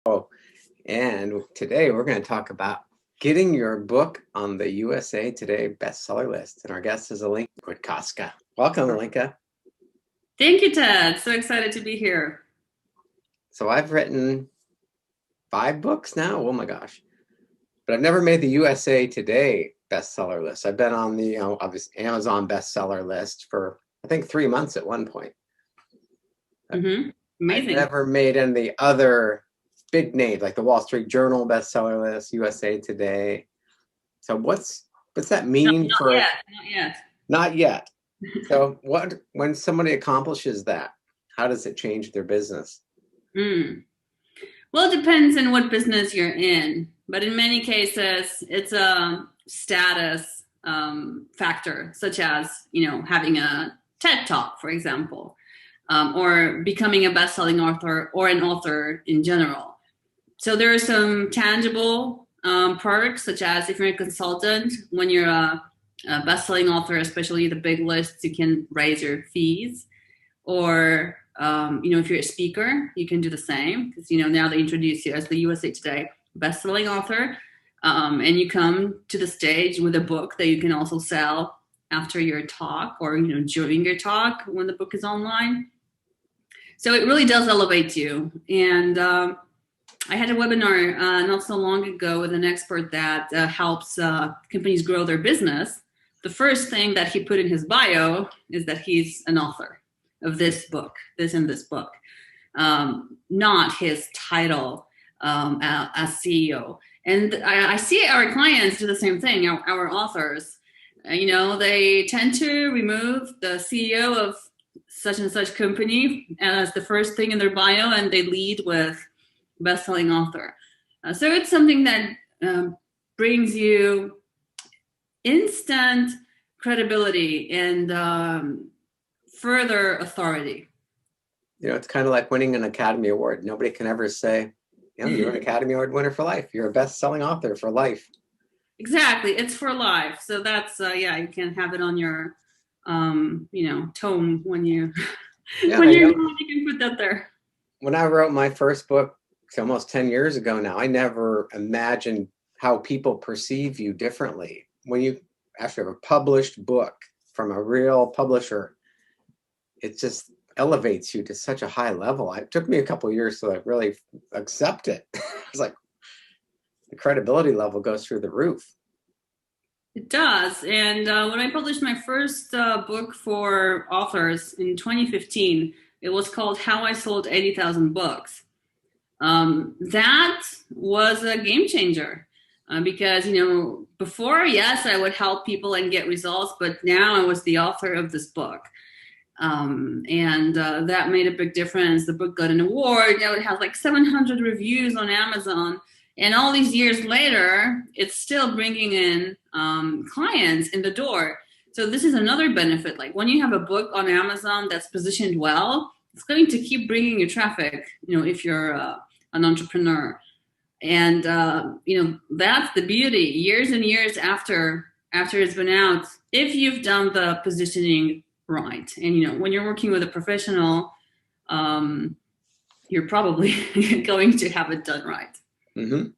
And today we're going to talk about getting your book on the USA Today bestseller list. And our guest is Alinka Rutkowska. Welcome, Alinka. Thank you, Ted. So excited to be here. So I've written 5 books now. Oh my gosh. But I've never made the USA Today bestseller list. I've been on the obviously Amazon bestseller list for, I think, 3 months at one point. Amazing. I've never made any of the other big names like the Wall Street Journal bestseller list, USA Today. So what's that mean not yet. Not yet. So when somebody accomplishes that, how does it change their business? Well, it depends on what business you're in, but in many cases, it's a status factor, such as having a TED Talk, for example, or becoming a best-selling author or an author in general. So there are some tangible perks, such as if you're a consultant, when you're a best-selling author, especially the big lists, you can raise your fees. Or if you're a speaker, you can do the same because now they introduce you as the USA Today best-selling author, and you come to the stage with a book that you can also sell after your talk or during your talk when the book is online. So it really does elevate you. And I had a webinar not so long ago with an expert that helps companies grow their business. The first thing that he put in his bio is that he's an author of this book, this and this book, not his title as CEO. And I see our clients do the same thing, our authors. They tend to remove the CEO of such and such company as the first thing in their bio, and they lead with best-selling author. So it's something that brings you instant credibility and further authority. It's kind of like winning an Academy Award. Nobody can ever say, you're an Academy Award winner for life. You're a best-selling author for life. Exactly. It's for life. So that's, you can have it on your, tome when you, you can put that there. When I wrote my first book, almost 10 years ago now, I never imagined how people perceive you differently. When you actually have a published book from a real publisher, it just elevates you to such a high level. It took me a couple of years to really accept it. It's like the credibility level goes through the roof. It does. And when I published my first book for authors in 2015, it was called How I Sold 80,000 Books. That was a game changer because, before, yes, I would help people and get results, but now I was the author of this book. And that made a big difference. The book got an award. It has like 700 reviews on Amazon. And all these years later, it's still bringing in clients in the door. So this is another benefit. Like when you have a book on Amazon that's positioned well, it's going to keep bringing you traffic, if you're an entrepreneur. And, that's the beauty. Years and years after it's been out, if you've done the positioning right. And, when you're working with a professional, you're probably going to have it done right. Mm-hmm.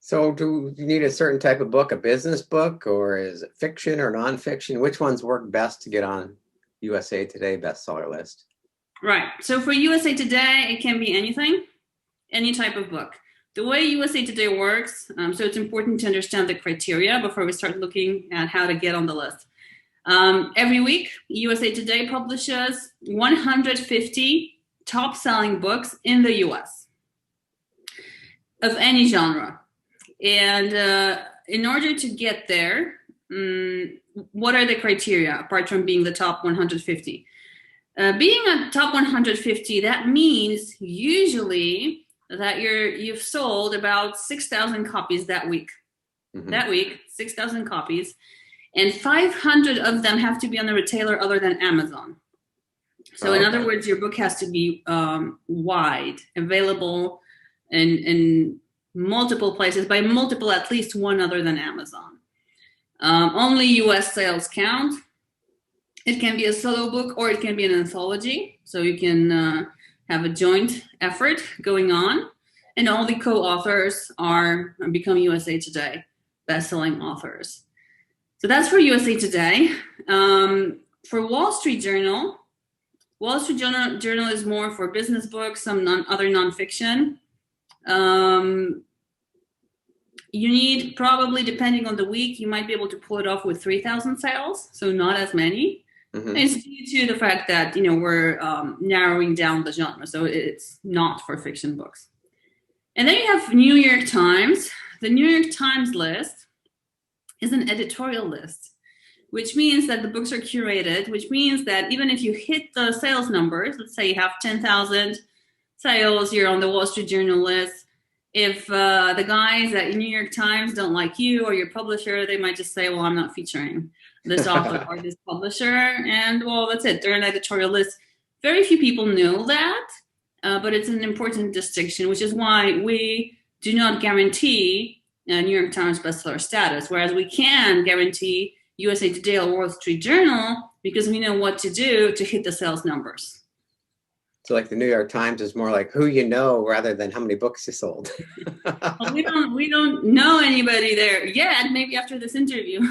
So do you need a certain type of book, a business book, or is it fiction or nonfiction? Which ones work best to get on USA Today bestseller list? Right. So for USA Today, it can be anything, any type of book. The way USA Today works, so it's important to understand the criteria before we start looking at how to get on the list. Every week, USA Today publishes 150 top-selling books in the US of any genre. And in order to get there, what are the criteria, apart from being the top 150? Being a top 150, that means usually that you've sold about 6,000 copies that week. Mm-hmm. That week, 6,000 copies. And 500 of them have to be on a retailer other than Amazon. So in other words, your book has to be wide, available in multiple places, by multiple, at least one other than Amazon. Only US sales count. It can be a solo book or it can be an anthology. So you can have a joint effort going on. And all the co-authors are become USA Today best-selling authors. So that's for USA Today. For Wall Street Journal is more for business books, some other nonfiction. You need probably, depending on the week, you might be able to pull it off with 3,000 sales, so not as many. Mm-hmm. It's due to the fact that we're narrowing down the genre, so it's not for fiction books. And then you have New York Times. The New York Times list is an editorial list, which means that the books are curated, which means that even if you hit the sales numbers, let's say you have 10,000 sales, you're on the Wall Street Journal list. If the guys at New York Times don't like you or your publisher, they might just say, well, I'm not featuring this author or this publisher. And well, that's it. They're an editorial list. Very few people know that, but it's an important distinction, which is why we do not guarantee New York Times bestseller status, whereas we can guarantee USA Today or Wall Street Journal because we know what to do to hit the sales numbers. So like the New York Times is more like who you know rather than how many books you sold. Well, we don't know anybody there yet. Maybe after this interview.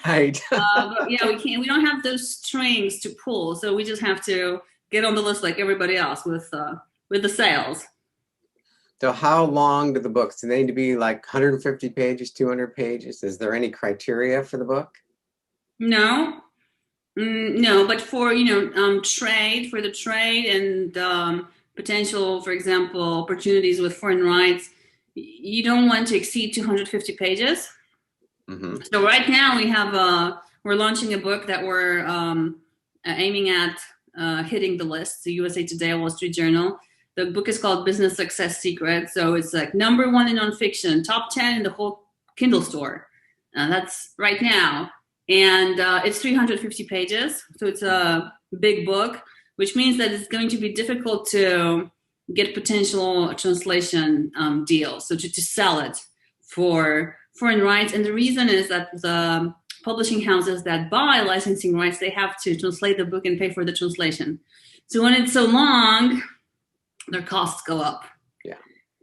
Right. But yeah, we don't have those strings to pull, so we just have to get on the list like everybody else with the sales. So how long do the books? Do they need to be like 150 pages, 200 pages? Is there any criteria for the book? No. No, but for the trade and potential, for example, opportunities with foreign rights, you don't want to exceed 250 pages. Mm-hmm. So right now we're launching a book that we're aiming at hitting the list. So USA Today, Wall Street Journal. The book is called Business Success Secrets. So it's like number 1 in nonfiction, top 10 in the whole Kindle store. That's right now. And it's 350 pages, so it's a big book, which means that it's going to be difficult to get potential translation deals, so to sell it for foreign rights. And the reason is that the publishing houses that buy licensing rights, they have to translate the book and pay for the translation. So when it's so long, their costs go up. Yeah.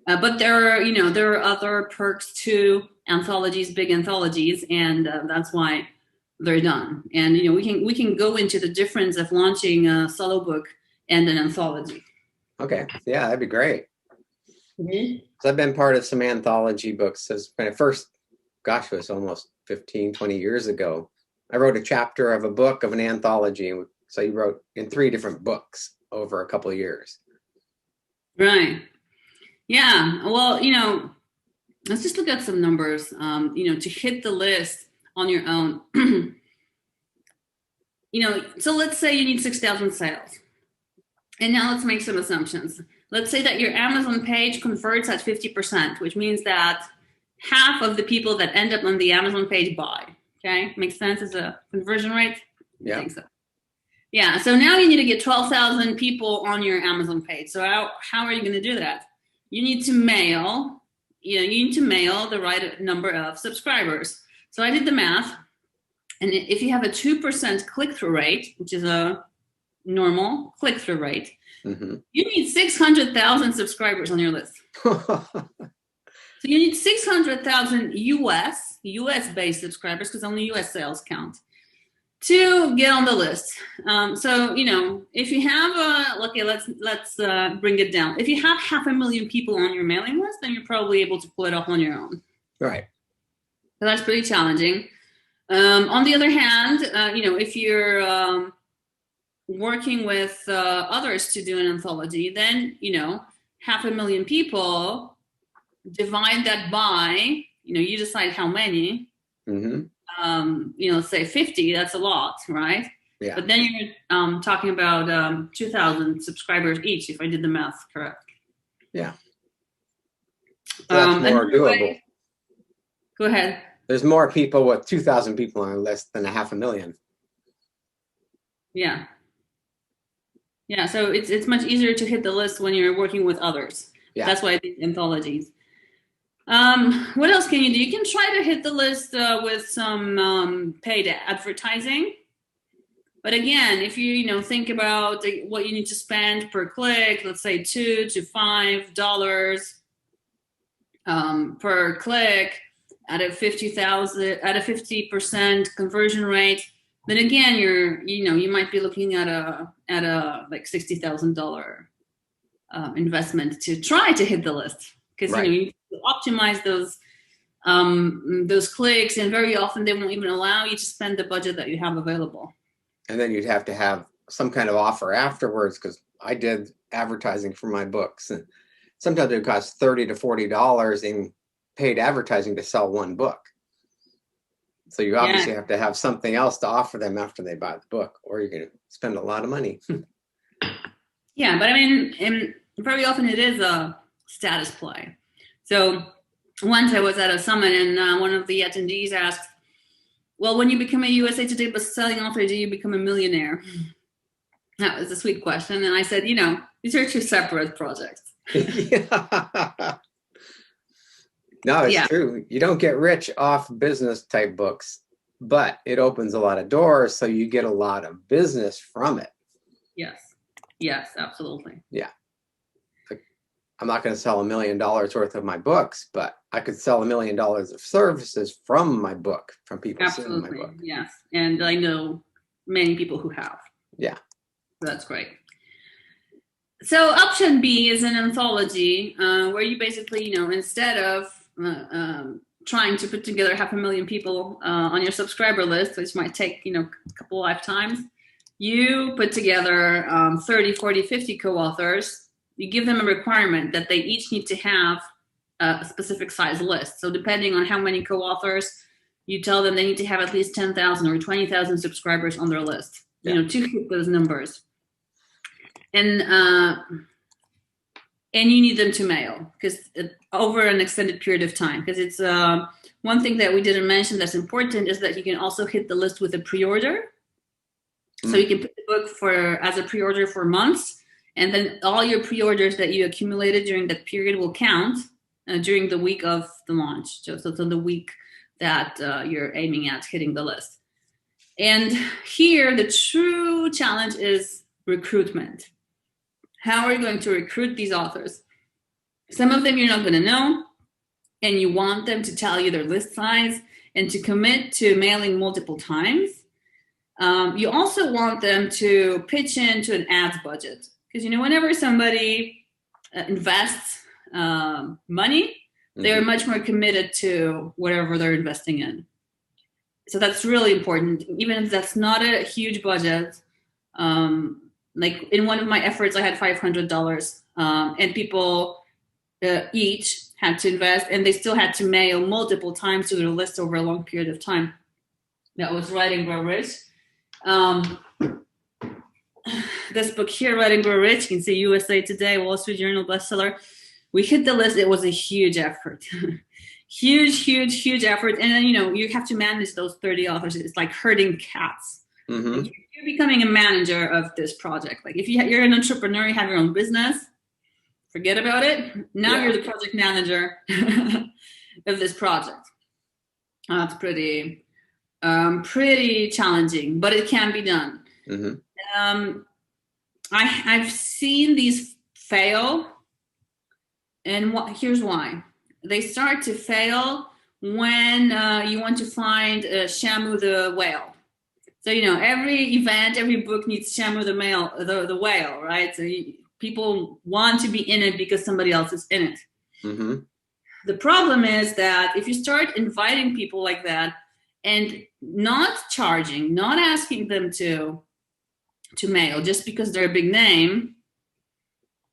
But there are other perks to anthologies, big anthologies, and that's why they're done. And we can go into the difference of launching a solo book and an anthology. Okay, yeah, that'd be great. Mm-hmm. So I've been part of some anthology books. When I first, it was almost 15, 20 years ago. I wrote a chapter of a book of an anthology. So you wrote in 3 different books over a couple of years. Right. Yeah. Well, let's just look at some numbers. To hit the list on your own, so let's say you need 6,000 sales. And now let's make some assumptions. Let's say that your Amazon page converts at 50%, which means that half of the people that end up on the Amazon page buy. Okay, makes sense as a conversion rate? Yeah. I think so. Yeah, so now you need to get 12,000 people on your Amazon page. So how are you going to do that? You need to mail, the right number of subscribers. So I did the math, and if you have a 2% click-through rate, which is a normal click-through rate, mm-hmm. You need 600,000 subscribers on your list. So you need 600,000 US-based subscribers, because only US sales count, to get on the list. So if you have let's bring it down. If you have 500,000 people on your mailing list, then you're probably able to pull it off on your own. Right. So that's pretty challenging. On the other hand, if you're working with others to do an anthology, then 500,000 people, divide that by you decide how many. Mm-hmm. Let's say 50. That's a lot, right? Yeah. But then you're talking about 2,000 subscribers each, if I did the math correct. Yeah. That's more doable. Go ahead. There's more people with 2,000 people on a list than 500,000. Yeah. Yeah, so it's much easier to hit the list when you're working with others. Yeah. That's why I think anthologies. What else can you do? You can try to hit the list with some paid advertising. But again, if you think about what you need to spend per click, let's say $2 to $5, per click at a 50% conversion rate, then again, you might be looking at a like $60,000 investment to try to hit the list, because Right. you optimize those clicks, and very often they won't even allow you to spend the budget that you have available. And then you'd have to have some kind of offer afterwards, because I did advertising for my books, and sometimes it costs $30 to $40 in paid advertising to sell one book. So you obviously have to have something else to offer them after they buy the book, or you're going to spend a lot of money. Yeah, but I mean, and very often it is a status play. So once I was at a summit, and one of the attendees asked, well, when you become a USA Today best-selling author, do you become a millionaire? That was a sweet question. And I said, these are two separate projects. Yeah. No, it's true. You don't get rich off business type books, but it opens a lot of doors, so you get a lot of business from it. Yes, absolutely. Yeah. I'm not going to sell $1 million worth of my books, but I could sell $1 million of services from my book, from people seeing my book. Yes. And I know many people who have. Yeah. That's great. So option B is an anthology, where you basically, instead of trying to put together 500,000 people on your subscriber list, which might take, a couple lifetimes, you put together 30, 40, 50 co-authors. You give them a requirement that they each need to have a specific size list. So depending on how many co-authors, you tell them they need to have at least 10,000 or 20,000 subscribers on their list, to hit those numbers. And you need them to mail, because over an extended period of time. Because it's one thing that we didn't mention that's important is that you can also hit the list with a pre-order. So you can put the book as a pre-order for months, and then all your pre-orders that you accumulated during that period will count during the week of the launch. So the week that you're aiming at hitting the list. And here, the true challenge is recruitment. How are you going to recruit these authors? Some of them you're not going to know, and you want them to tell you their list size and to commit to mailing multiple times. You also want them to pitch into an ads budget, because whenever somebody invests money, they're much more committed to whatever they're investing in. So that's really important, even if that's not a huge budget. Like in one of my efforts, I had $500, and people each had to invest, and they still had to mail multiple times to their list over a long period of time. That was Write and Grow Rich. This book here, Write and Grow Rich, you can see USA Today, Wall Street Journal bestseller. We hit the list. It was a huge effort. huge effort. And then, you have to manage those 30 authors. It's like herding cats. Mm-hmm. You're becoming a manager of this project. Like if you're an entrepreneur, you have your own business, forget about it. Now you're the project manager of this project. It's pretty challenging, but it can be done. Mm-hmm. I've seen these fail, and here's why. They start to fail when you want to find Shamu the whale. So, every event, every book needs Shamu the whale, right? So people want to be in it because somebody else is in it. Mm-hmm. The problem is that if you start inviting people like that and not charging, not asking them to mail just because they're a big name,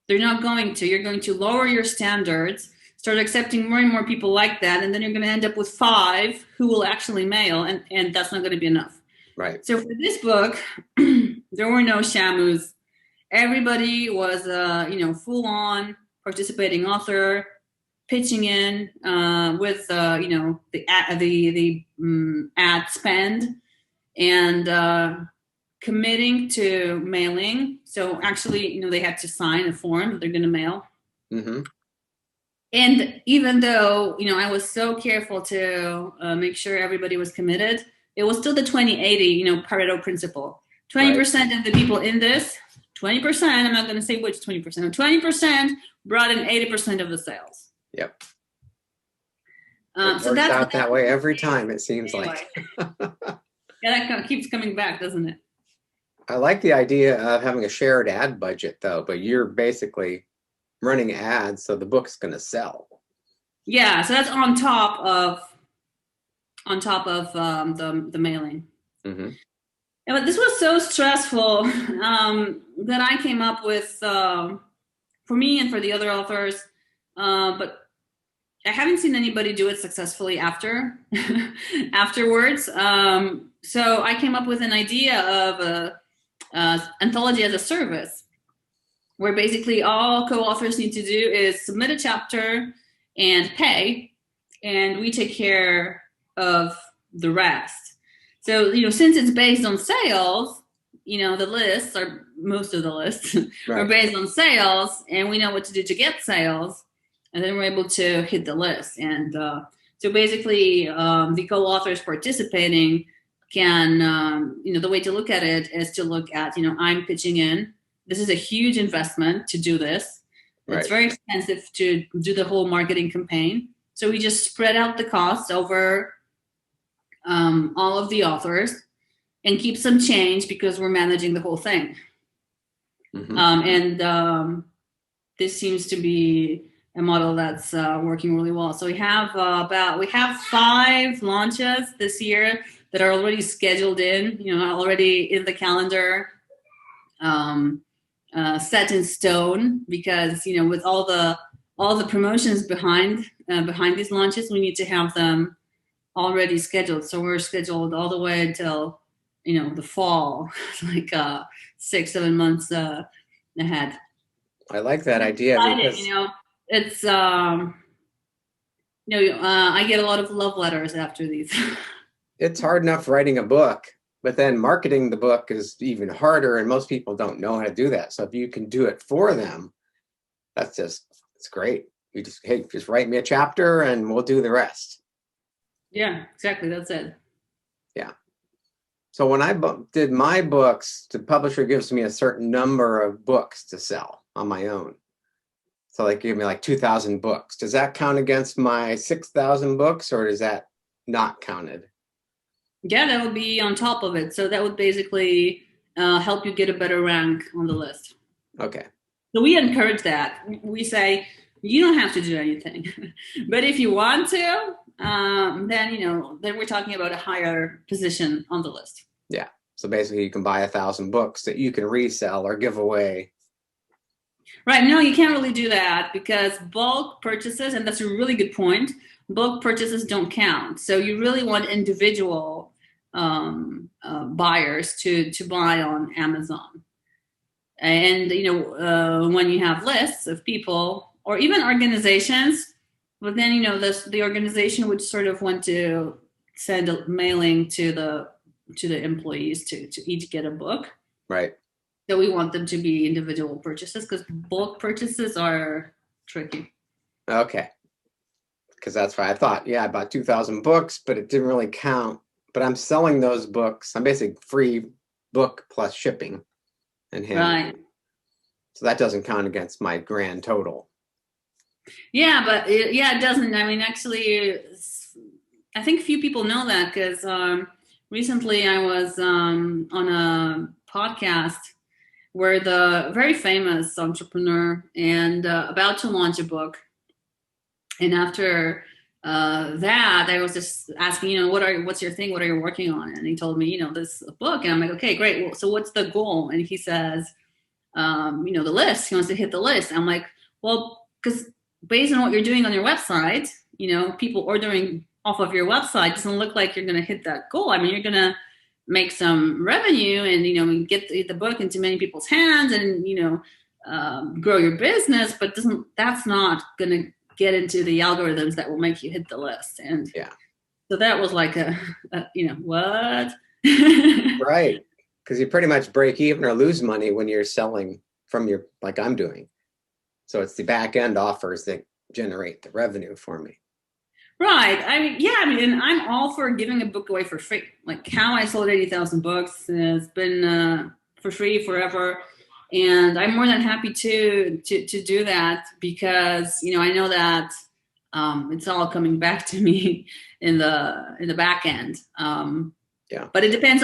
they're not going to. You're going to lower your standards, start accepting more and more people like that, and then you're going to end up with 5 who will actually mail, and that's not going to be enough. Right. So for this book, there were no Shamus. Everybody was, full-on participating author, pitching in with, the ad spend, and committing to mailing. So actually, they had to sign a form that they're going to mail. Mm-hmm. And even though, I was so careful to make sure everybody was committed, it was still the 20-80, Pareto principle. 20% of the people in this, 20%, I'm not going to say which 20%, 20% brought in 80% of the sales. Yep. It So works that's out that way every time, it seems anyway. like. Yeah, that keeps coming back, doesn't it? I like the idea of having a shared ad budget, though, but you're basically running ads, so the book's going to sell. Yeah, so that's on top of the mailing. Mm-hmm. Yeah, but this was so stressful that I came up with for me and for the other authors, but I haven't seen anybody do it successfully afterwards. So I came up with an idea of a anthology as a service, where basically all co-authors need to do is submit a chapter and pay, and we take care of the rest. So, since it's based on sales, the lists are, most of the lists Right. are based on sales, and we know what to do to get sales, and then we're able to hit the list. And so basically, the co-authors participating can, the way to look at it is to look at, I'm pitching in. This is a huge investment to do this. Right. It's very expensive to do the whole marketing campaign. So we just spread out the costs over all of the authors and keep some change because we're managing the whole thing. Mm-hmm. And this seems to be a model that's working really well. So we have 5 launches this year that are already scheduled in, already in the calendar, set in stone, because with all the promotions behind these launches, we need to have them already scheduled. So we're scheduled all the way until the fall, like 6-7 months ahead. I like that idea because it's I get a lot of love letters after these. it's hard enough writing a book, but then marketing the book is even harder, and most people don't know how to do that. So if you can do it for them, it's great. You just write me a chapter and we'll do the rest. Yeah, exactly. That's it. Yeah. So when I did my books, the publisher gives me a certain number of books to sell on my own. So they give me like 2,000 books. Does that count against my 6,000 books, or is that not counted? Yeah, that would be on top of it. So that would basically help you get a better rank on the list. Okay. So we encourage that. We say, you don't have to do anything. But if you want to, then we're talking about a higher position on the list. Yeah. So basically you can buy 1,000 books that you can resell or give away. Right. No, you can't really do that because bulk purchases, and that's a really good point, bulk purchases don't count. So you really want individual buyers to buy on Amazon. And, when you have lists of people or even organizations, but then, the organization would sort of want to send a mailing to the employees to each get a book. Right. So we want them to be individual purchases because bulk purchases are tricky. Okay. Because that's why I thought, I bought 2,000 books, but it didn't really count. But I'm selling those books. I'm basically free book plus shipping and handling. Right. So that doesn't count against my grand total. Yeah, but it doesn't. I mean, actually, I think few people know that because recently I was on a podcast where the very famous entrepreneur and about to launch a book. And after that, I was just asking, what's your thing? What are you working on? And he told me, this book. And I'm like, okay, great. Well, so what's the goal? And he says, the list. He wants to hit the list. I'm like, well, because based on what you're doing on your website, people ordering off of your website doesn't look like you're going to hit that goal. I mean, you're going to make some revenue and, get the book into many people's hands and, grow your business, but that's not going to get into the algorithms that will make you hit the list. And so that was like what? Right. Because you pretty much break even or lose money when you're selling from like I'm doing. So it's the back end offers that generate the revenue for me. Right. And I'm all for giving a book away for free. Like how I sold 80,000 books has been for free forever. And I'm more than happy to do that because, I know that It's all coming back to me in the back end. Yeah. But it depends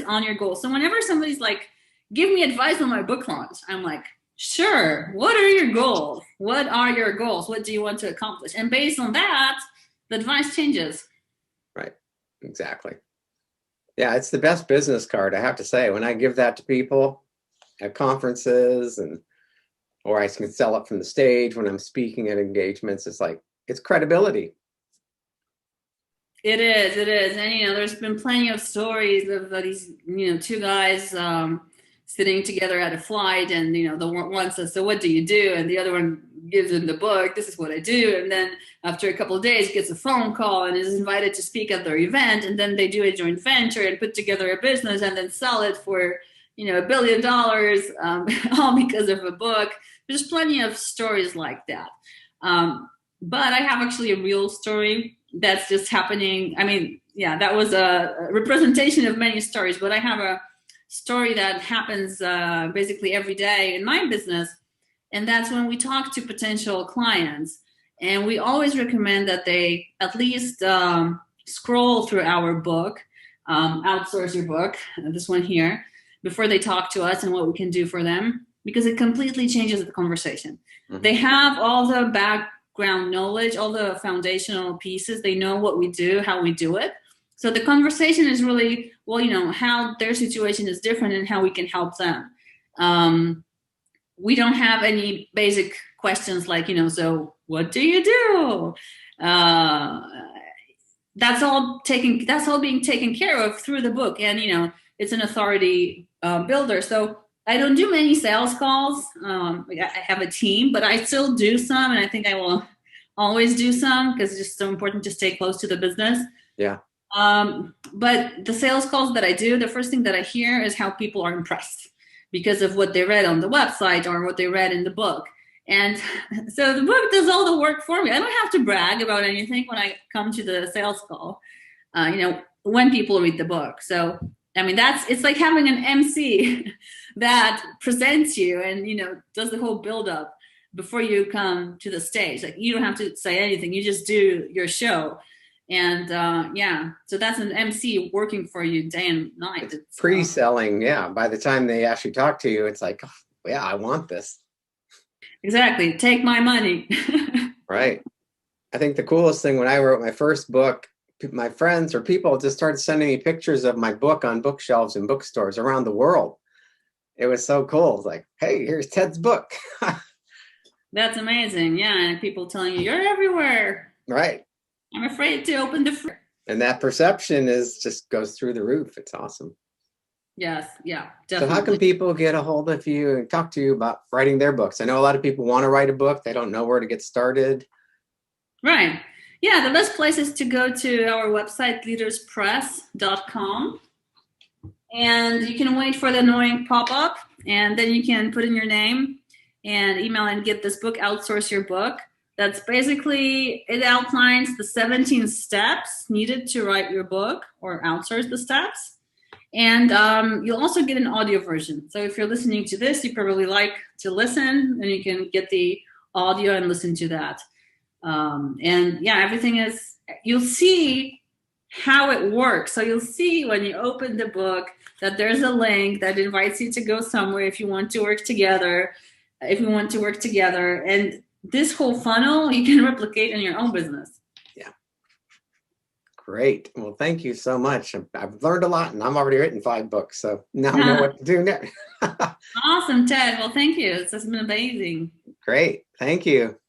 on your goals. So whenever somebody's like, give me advice on my book launch, I'm like, sure. What are your goals? What are your goals? What do you want to accomplish? And based on that, the advice changes. Right. Exactly. Yeah, it's the best business card, I have to say. When I give that to people at conferences or I can sell it from the stage when I'm speaking at engagements, it's like, it's credibility. It is. And, there's been plenty of stories of these, two guys sitting together at a flight, and, the one says, so what do you do? And the other one gives him the book, this is what I do. And then after a couple of days, gets a phone call and is invited to speak at their event. And then they do a joint venture and put together a business and then sell it for, $1 billion, all because of a book. There's plenty of stories like that. But I have actually a real story that's just happening. I mean, yeah, that was a representation of many stories, but I have a story that happens basically every day in my business. And that's when we talk to potential clients. And we always recommend that they at least scroll through our book, Outsource Your Book, this one here, before they talk to us and what we can do for them, because it completely changes the conversation. Mm-hmm. They have all the background knowledge, all the foundational pieces. They know what we do, how we do it. So the conversation is really, how their situation is different and how we can help them. We don't have any basic questions like, so what do you do? That's all being taken care of through the book. And, it's an authority builder. So I don't do many sales calls. I have a team, but I still do some. And I think I will always do some because it's just so important to stay close to the business. Yeah. But the sales calls that I do, the first thing that I hear is how people are impressed because of what they read on the website or what they read in the book. And so the book does all the work for me. I don't have to brag about anything when I come to the sales call, when people read the book. So, I mean, it's like having an MC that presents you and, does the whole build up before you come to the stage. Like, you don't have to say anything. You just do your show. And so that's an MC working for you day and night. It's pre-selling. Yeah. By the time they actually talk to you, it's like, oh, yeah, I want this. Exactly. Take my money. Right. I think the coolest thing when I wrote my first book, my friends or people just started sending me pictures of my book on bookshelves in bookstores around the world. It was so cool. It's like, hey, here's Ted's book. That's amazing. Yeah. And people telling you, you're everywhere. Right. I'm afraid to open the and that perception just goes through the roof. It's awesome. Yes, yeah, definitely. So how can people get a hold of you and talk to you about writing their books? I know a lot of people want to write a book. They don't know where to get started. Right. Yeah, the best place is to go to our website, leaderspress.com. And you can wait for the annoying pop-up, and then you can put in your name and email and get this book, Outsource Your Book. That's basically, it outlines the 17 steps needed to write your book or outsource the steps. And you'll also get an audio version. So if you're listening to this, you probably like to listen, and you can get the audio and listen to that. And yeah, everything is, you'll see how it works. So you'll see when you open the book that there's a link that invites you to go somewhere if you want to work together, And this whole funnel you can replicate in your own business. Yeah. Great. Well, thank you so much. I've learned a lot, and I'm already written 5 books. So now I know what to do next. Awesome, Ted. Well, thank you. This has been amazing. Great. Thank you.